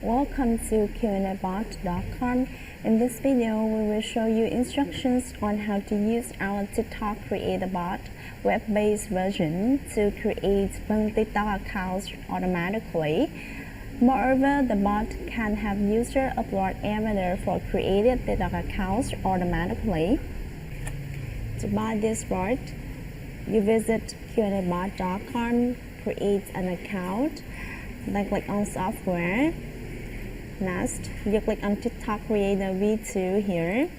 Welcome to QAbot.com. In this video, we will show you instructions on how to use our TikTok Creator Bot web-based version to create TikTok accounts automatically. Moreover, the bot can have user upload avatar for created TikTok accounts automatically. To buy this bot, you visit QAbot.com, create an account, then click on software. Next, you click on TikTok Creator V2 here.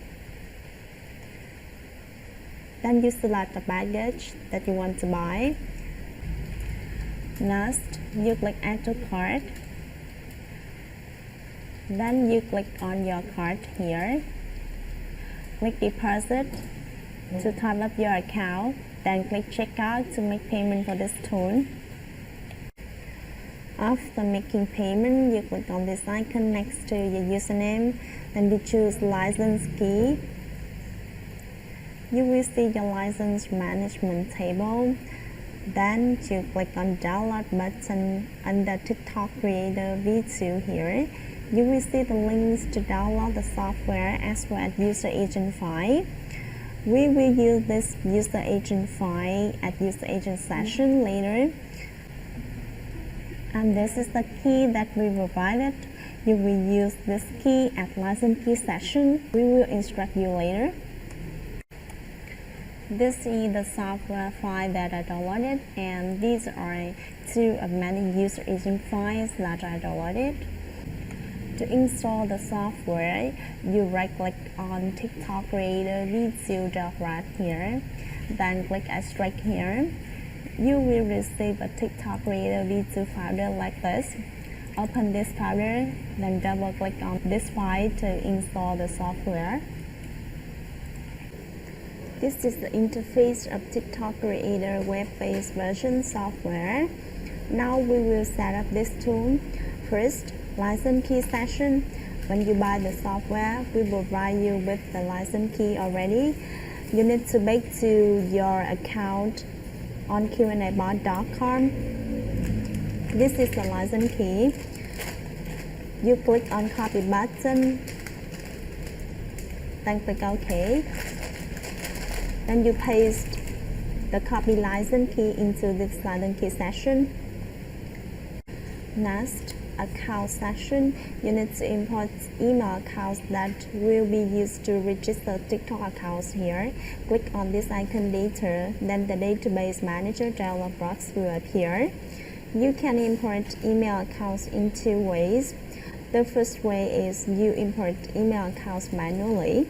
Then you select the package that you want to buy. Next, you click Add to Cart. Then you click on your cart here. Click Deposit to type up your account. Then click Checkout to make payment for this tool. After making payment, you click on this icon next to your username, then you choose license key. You will see your license management table. Then you click on download button under TikTok Creator V2 here. You will see the links to download the software as well as user agent file. We will use this user agent file at user agent session later. And this is the key that we provided. You will use this key at license key session. We will instruct you later. This is the software file that I downloaded, and these are two of many user agent files that I downloaded. To install the software, you right-click on TikTok Creator V2 right here, then click Extract here. You will receive a TikTok Creator V2 folder like this. Open this folder, then double-click on this file to install the software. This is the interface of TikTok Creator web-based version software. Now we will set up this tool. First, license key session. When you buy the software, we will provide you with the license key already. You need to back to your account on QAbot.com. This is the license key. You click on copy button, then click OK. Then you paste the copy license key into this license key session. Next, account session. You need to import email accounts that will be used to register TikTok accounts here. Click on this icon later, then the database manager dialog box will appear. You can import email accounts in two ways. The first way is you import email accounts manually.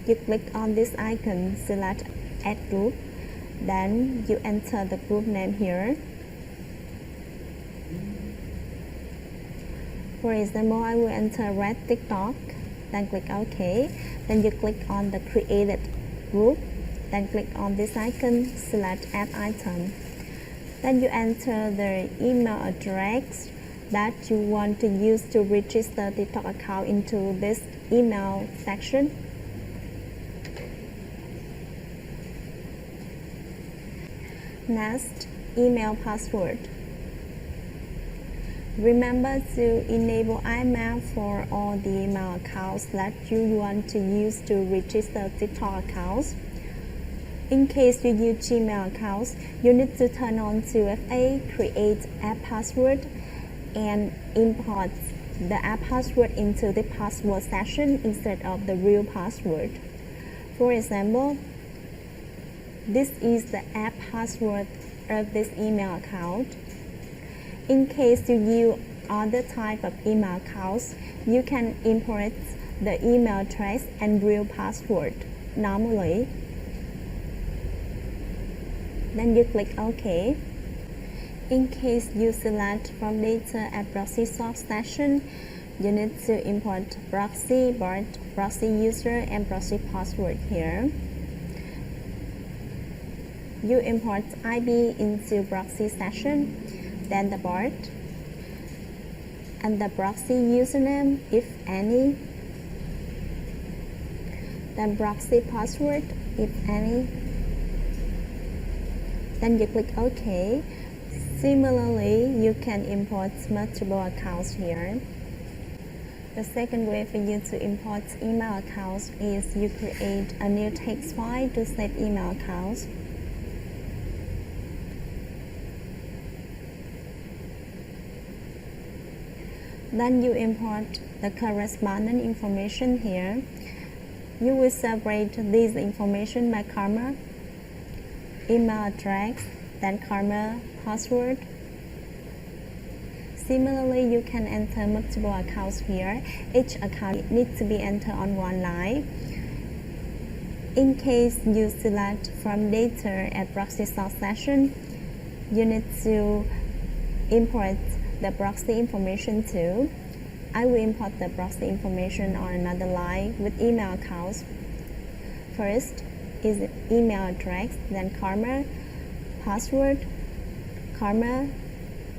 You click on this icon, select Add Group, then you enter the group name here. For example, I will enter Red TikTok, then click OK. Then you click on the Created Group, then click on this icon, select Add Item. Then you enter the email address that you want to use to register the TikTok account into this email section. Next, email password. Remember to enable IMAP for all the email accounts that you want to use to register TikTok accounts. In case you use Gmail accounts, you need to turn on 2FA, create app password, and import the app password into the password session instead of the real password. For example, this is the app password of this email account. In case you use other type of email accounts, you can import the email address and real password normally. Then you click OK. In case you select from data at proxy source session, you need to import proxy, bot, proxy user, and proxy password here. You import IB into proxy session, then the bot, and the proxy username, if any, then proxy password, if any. Then you click OK. Similarly, you can import multiple accounts here. The second way for you to import email accounts is you create a new text file to save email accounts. Then you import the corresponding information here. You will separate this information by comma, email address, then comma, password. Similarly, you can enter multiple accounts here. Each account needs to be entered on one line. In case you select from data at proxy source session, you need to import the proxy information too. I will import the proxy information on another line with email accounts. First is email address, then comma, password, comma,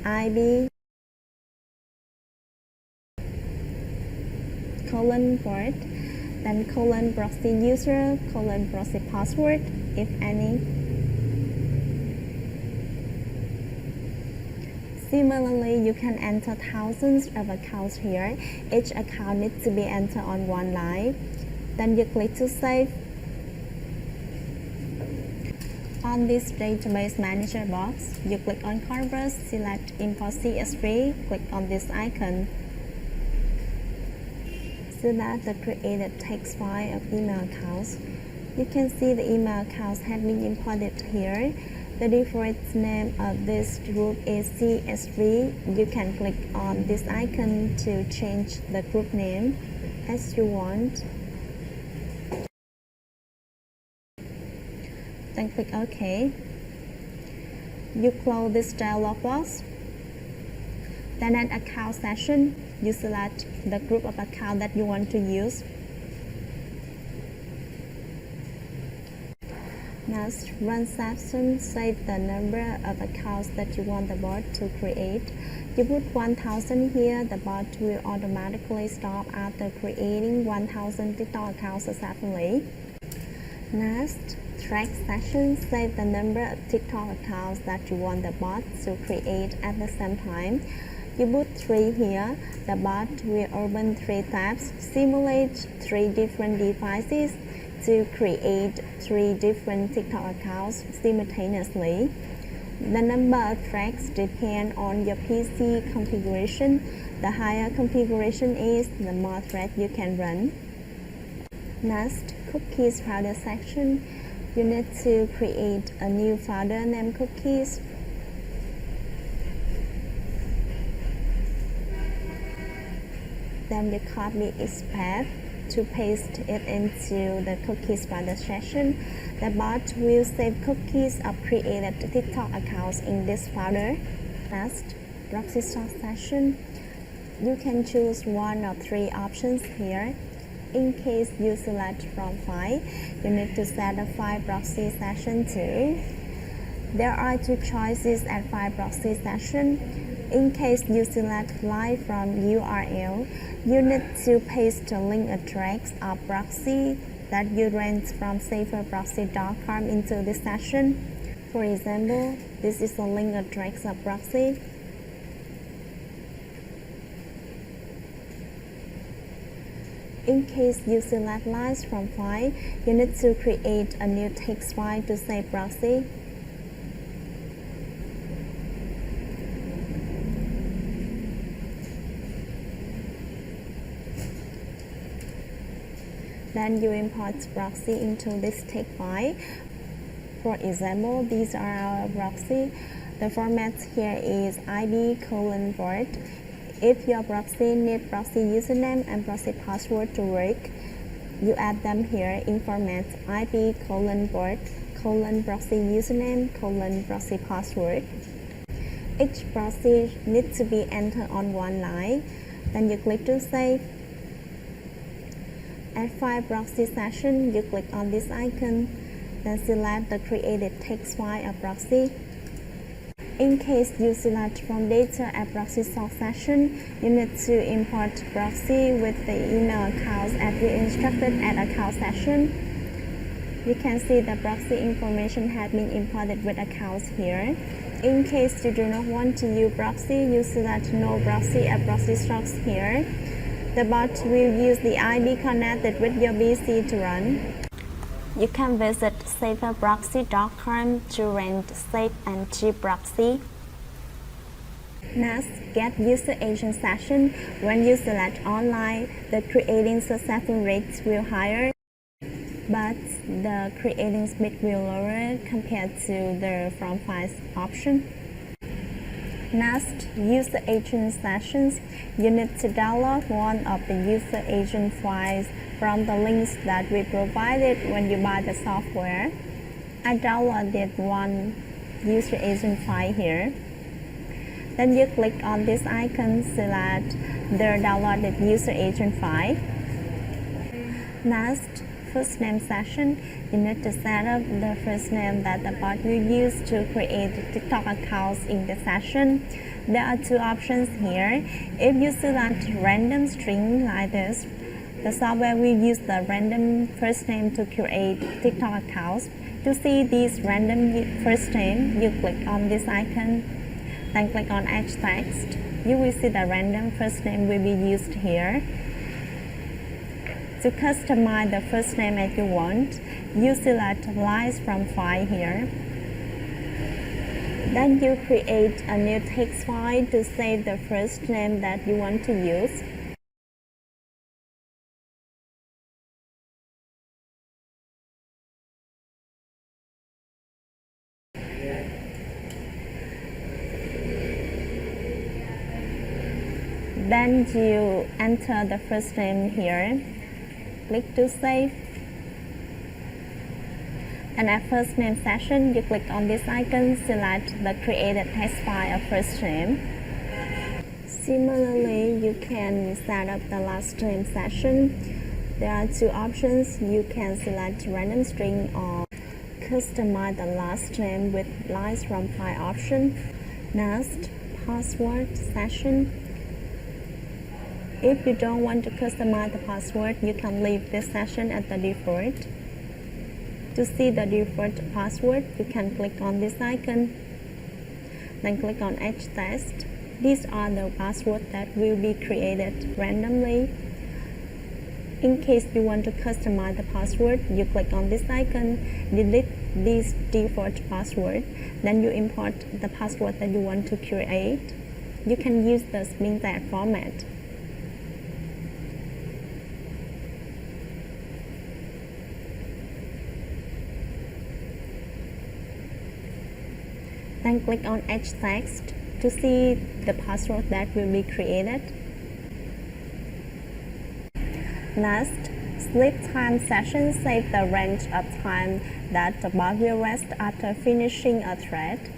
IB, colon port, then colon proxy user, colon proxy password, if any. Similarly, you can enter thousands of accounts here. Each account needs to be entered on one line. Then you click to save. On this database manager box, you click on Canvas, select Import CSV, click on this icon. Select the created text file of email accounts. You can see the email accounts have been imported here. The default name of this group is CSV. You can click on this icon to change the group name as you want. Then click OK. You close this dialog box. Then at account session, you select the group of account that you want to use. Next, run session, save the number of accounts that you want the bot to create. You put 1000 here, the bot will automatically stop after creating 1000 TikTok accounts successfully. Next, track session, save the number of TikTok accounts that you want the bot to create at the same time. You put 3 here, the bot will open 3 tabs, simulate 3 different devices to create 3 different TikTok accounts simultaneously. The number of tracks depends on your PC configuration. The higher configuration is, the more threads you can run. Next, cookies folder section. You need to create a new folder named cookies. Then you copy its path to paste it into the cookies folder section. The bot will save cookies of created TikTok accounts in this folder. Next, proxy source session. You can choose one of 3 options here. In case you select from file, you need to set a file proxy session too. There are 2 choices at file proxy session. In case you select live from URL, you need to paste the link address of proxy that you rent from saferproxy.com into this session. For example, this is the link address of proxy. In case you select lines from file, you need to create a new text file to save proxy. Then you import proxy into this text file. For example, these are our proxy. The format here is ib:\port. If your proxy needs proxy username and proxy password to work, you add them here in format ib:\port, proxy username, proxy password. Each proxy needs to be entered on one line. Then you click to save. At file proxy session, you click on this icon, then select the created text file of proxy. In case you select from data at proxy source session, you need to import proxy with the email accounts as you instructed at account session. You can see the proxy information has been imported with accounts here. In case you do not want to use proxy, you select no proxy at proxy strokes here. The bot will use the IP connected with your PC to run. You can visit saferproxy.com to rent safe and cheap proxy. Next, get user agent session. When you select online, the creating successful rates will higher, but the creating speed will lower compared to the from files option. Next, user agent sessions. You need to download one of the user agent files from the links that we provided when you buy the software. I downloaded one user agent file here. Then you click on this icon, select the downloaded user agent file. Next, first name session. You need to set up the first name that the bot will use to create TikTok accounts in the session. There are two options here. If you select random string like this, the software will use the random first name to create TikTok accounts. To see this random first name, you click on this icon, then click on Add Text. You will see the random first name will be used here. To customize the first name as you want, you select Lines from File here. Then you create a new text file to save the first name that you want to use. Then you enter the first name here. Click to save. And at first name session, you click on this icon, select the created text file of first name. Similarly, you can set up the last name session. There are two options. You can select random string or customize the last name with lines from file option. Next, password session. If you don't want to customize the password, you can leave this session at the default. To see the default password, you can click on this icon, then click on Add Text. These are the passwords that will be created randomly. In case you want to customize the password, you click on this icon, delete this default password, then you import the password that you want to create. You can use the spin tag format. Then click on Add Text to see the password that will be created. Next, sleep time session save the range of time that the bot will rest after finishing a thread.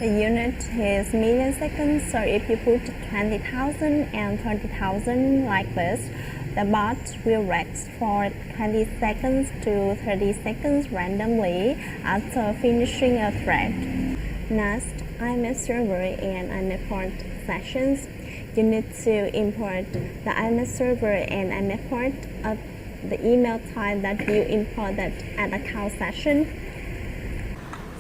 The unit is milliseconds, so if you put 20,000 and 30,000 like this, the bot will rest for 20 seconds to 30 seconds randomly after finishing a thread. Next, IMAP server and IMAP port sessions. You need to import the IMAP server and IMAP port of the email type that you imported at account session.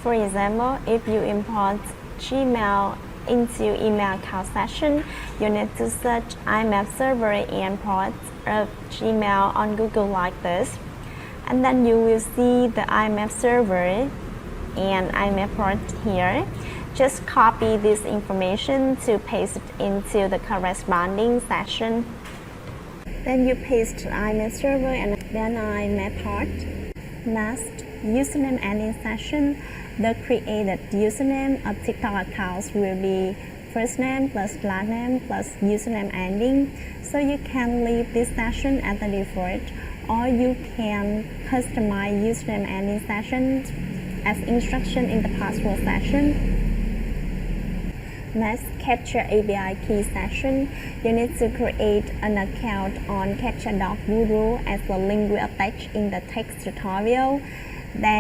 For example, if you import Gmail into email account session, you need to search IMAP server and port of Gmail on Google like this. And then you will see the IMAP server and IMAP port here. Just copy this information to paste it into the corresponding session. Then you paste IMAP server and then IMAP port. Next, username ending session. The created username of TikTok accounts will be first name plus last name plus username ending. So you can leave this session at the default, or you can customize username ending sessions as instruction in the password session. Next, Capture API key session. You need to create an account on capture.guru as the link we attach in the text tutorial.